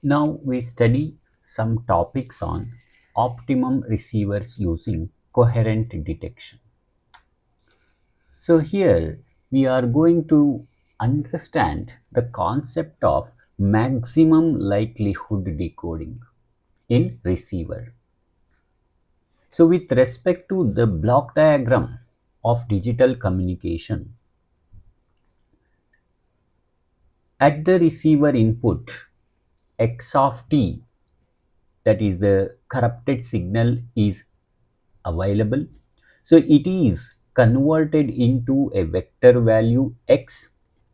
Now we study some topics on optimum receivers using coherent detection. So here we are going to understand the concept of maximum likelihood decoding in receiver. So with respect to the block diagram of digital communication, at the receiver input x of t, that is the corrupted signal, is available. So it is converted into a vector value x,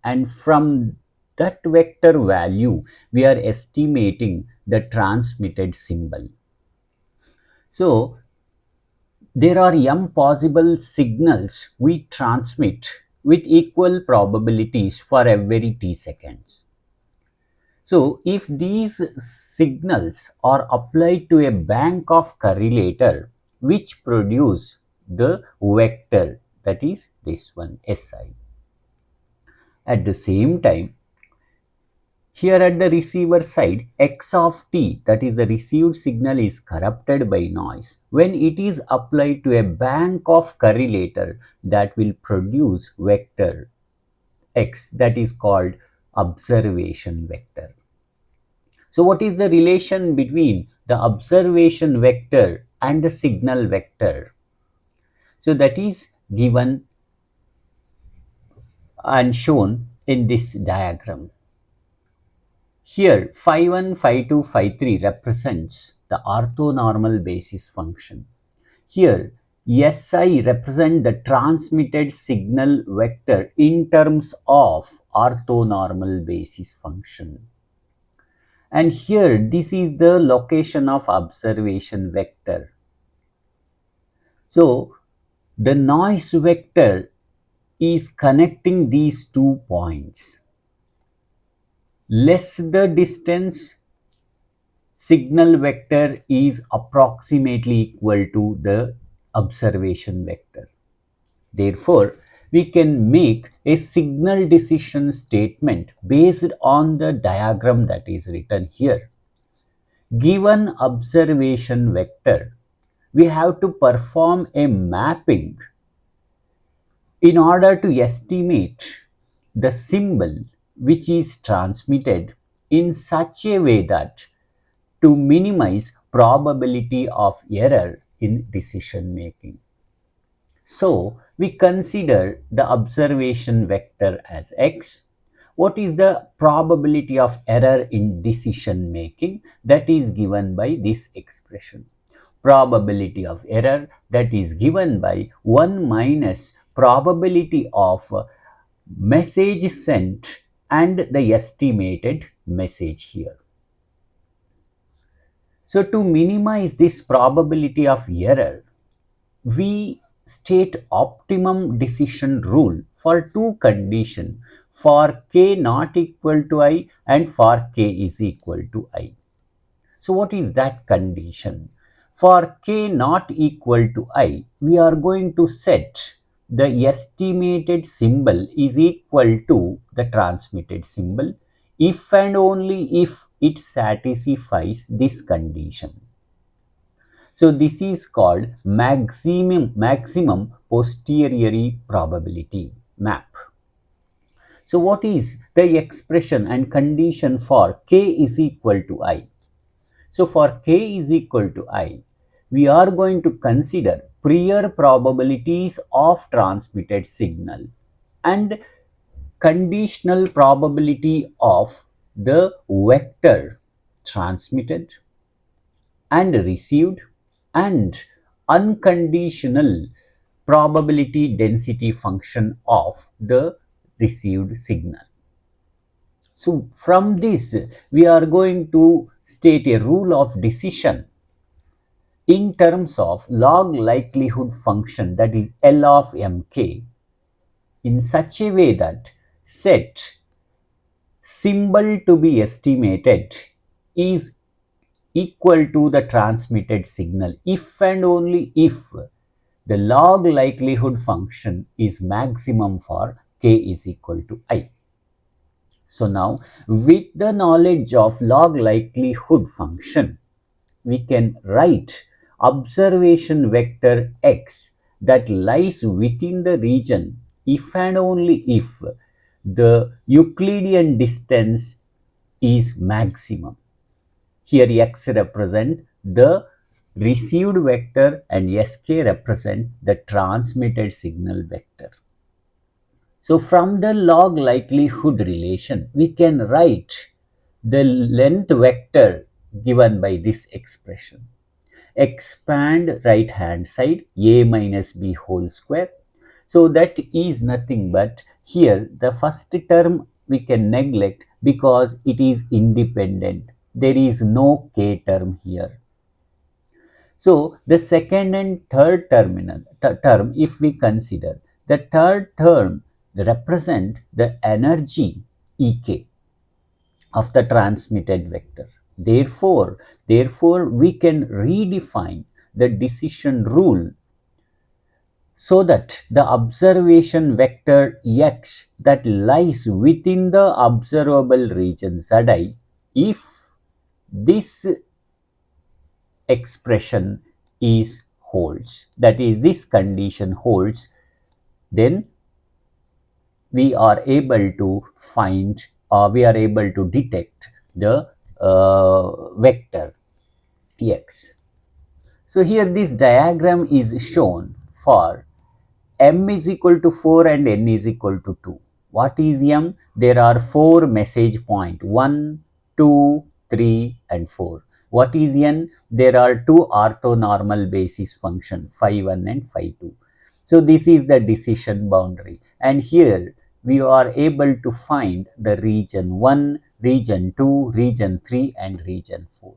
and from that vector value we are estimating the transmitted symbol. So there are m possible signals we transmit with equal probabilities for every t seconds. So if these signals are applied to a bank of correlator which produce the vector, that is this one Si. At the same time, here at the receiver side, x of t, that is the received signal, is corrupted by noise when it is applied to a bank of correlator that will produce vector x, that is called observation vector. So what is the relation between the observation vector and the signal vector? So that is given and shown in this diagram. Here phi 1, phi 2, phi 3 represents the orthonormal basis function. Here Si represent the transmitted signal vector in terms of orthonormal basis function. And here this is the location of observation vector. So the noise vector is connecting these 2 points. Less the distance, signal vector is approximately equal to the observation vector. Therefore, we can make a signal decision statement based on the diagram that is written here. Given observation vector, we have to perform a mapping in order to estimate the symbol which is transmitted in such a way that to minimize probability of error in decision making. So we consider the observation vector as x. What is the probability of error in decision making? That is given by this expression. Probability of error, that is given by 1 minus probability of message sent and the estimated message here. So to minimize this probability of error, we state optimum decision rule for two conditions, for k not equal to I and for k is equal to I. So what is that condition? For k not equal to I, we are going to set the estimated symbol is equal to the transmitted symbol if and only if it satisfies this condition. So this is called maximum posteriori probability map. So what is the expression and condition for k is equal to I? So for k is equal to I, we are going to consider prior probabilities of transmitted signal and conditional probability of the vector transmitted and received and unconditional probability density function of the received signal. So from this we are going to state a rule of decision in terms of log likelihood function, that is L of mk, in such a way that set symbol to be estimated is equal to the transmitted signal if and only if the log likelihood function is maximum for k is equal to I. So now with the knowledge of log likelihood function, we can write observation vector x that lies within the region if and only if the Euclidean distance is maximum. Here x represent the received vector and sk represent the transmitted signal vector. So from the log likelihood relation, we can write the length vector given by this expression. Expand right hand side a minus b whole square. So that is nothing but here the first term we can neglect because it is independent. There is no k term here. So the second and third term, if we consider, the third term represent the energy Ek of the transmitted vector. Therefore, we can redefine the decision rule so that the observation vector x that lies within the observable region Zi, if this expression is holds, that is this condition holds, then we are able to find or we are able to detect the vector x. So here this diagram is shown for m is equal to 4 and n is equal to 2. What is m? There are 4 message point 1, 2, 3 and 4. What is n? There are 2 orthonormal basis function phi 1 and phi 2. So this is the decision boundary, and here we are able to find the region 1, region 2, region 3 and region 4.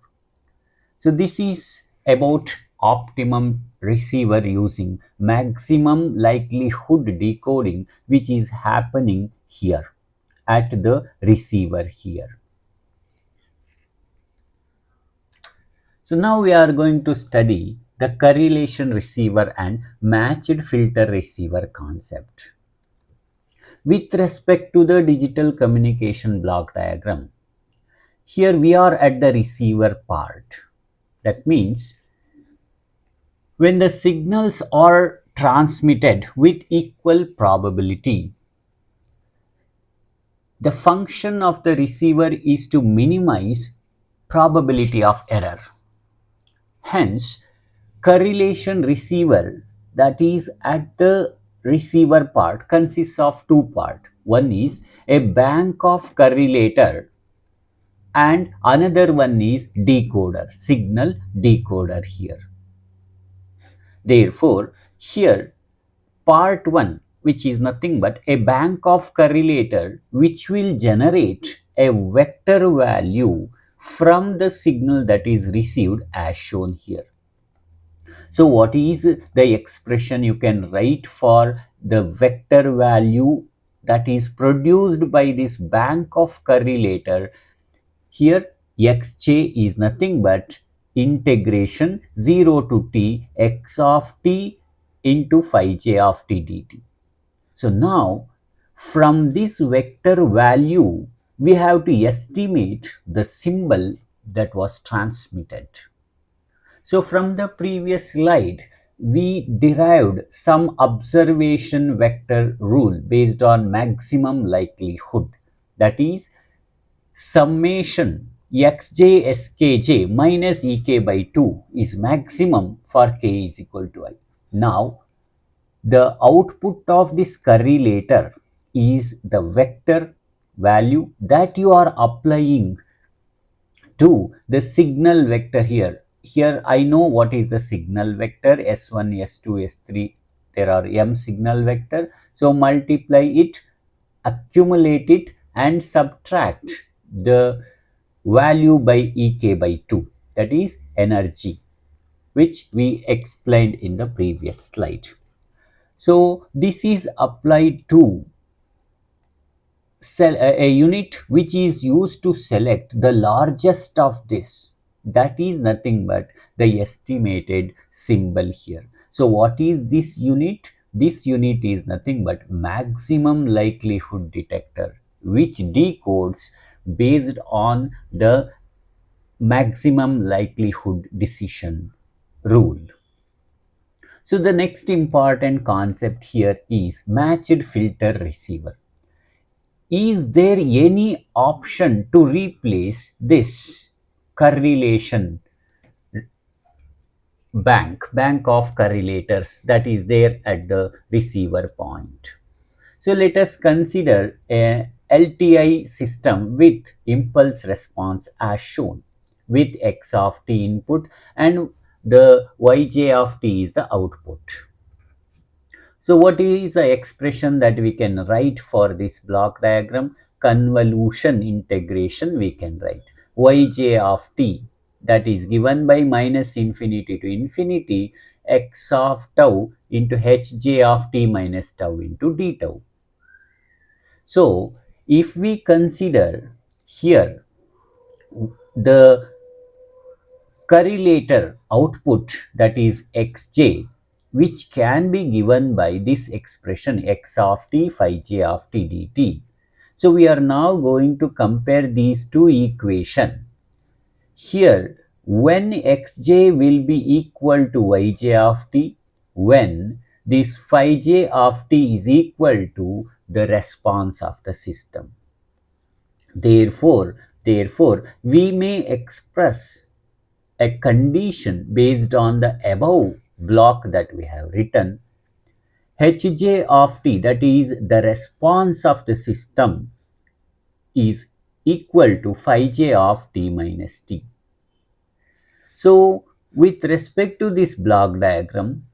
So this is about optimum receiver using maximum likelihood decoding, which is happening here at the receiver here. So now we are going to study the correlation receiver and matched filter receiver concept. With respect to the digital communication block diagram, here we are at the receiver part. That means when the signals are transmitted with equal probability, the function of the receiver is to minimize probability of error. Hence, correlation receiver that is at the receiver part consists of two parts. One is a bank of correlator and another one is decoder, signal decoder here. Therefore, here part 1, which is nothing but a bank of correlator which will generate a vector value from the signal that is received as shown here. So what is the expression you can write for the vector value that is produced by this bank of correlator? Here xj is nothing but integration 0 to t x of t into phi j of t dt. So now from this vector value we have to estimate the symbol that was transmitted. So from the previous slide we derived some observation vector rule based on maximum likelihood, that is summation xj skj minus ek by 2 is maximum for k is equal to I. Now the output of this correlator is the vector value that you are applying to the signal vector here. Here I know what is the signal vector S1, S2, S3. There are m signal vector. So multiply it, accumulate it and subtract the value by Ek by 2, that is energy, which we explained in the previous slide. So this is applied to a unit which is used to select the largest of this. That is nothing but the estimated symbol here. So what is this unit? This unit is nothing but maximum likelihood detector. which decodes based on the maximum likelihood decision rule. So the next important concept here is matched filter receiver. Is there any option to replace this correlation bank of correlators that is there at the receiver point? So let us consider a LTI system with impulse response as shown, with x of t input and the yj of t is the output. So what is the expression that we can write for this block diagram? Convolution integration we can write. Yj of t, that is given by minus infinity to infinity x of tau into hj of t minus tau into d tau. So if we consider here the correlator output, that is xj, which can be given by this expression x of t phi j of t dt. So we are now going to compare these two equations. Here, when xj will be equal to yj of t, when this phi j of t is equal to the response of the system. Therefore, we may express a condition based on the above block that we have written. Hj of t, that is the response of the system, is equal to phi j of t minus t. So with respect to this block diagram,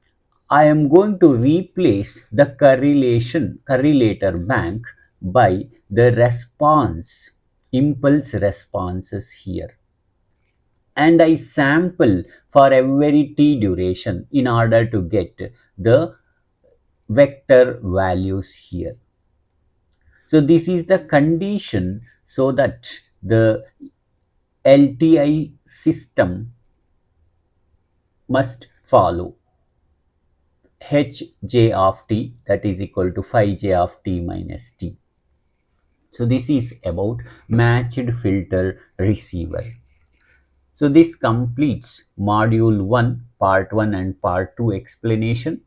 I am going to replace the correlator bank by the response, impulse responses here. And I sample for every t duration in order to get the vector values here. So this is the condition so that the LTI system must follow. Hj of t, that is equal to phi j of t minus t. So this is about matched filter receiver. So this completes module 1 part 1 and part 2 explanation.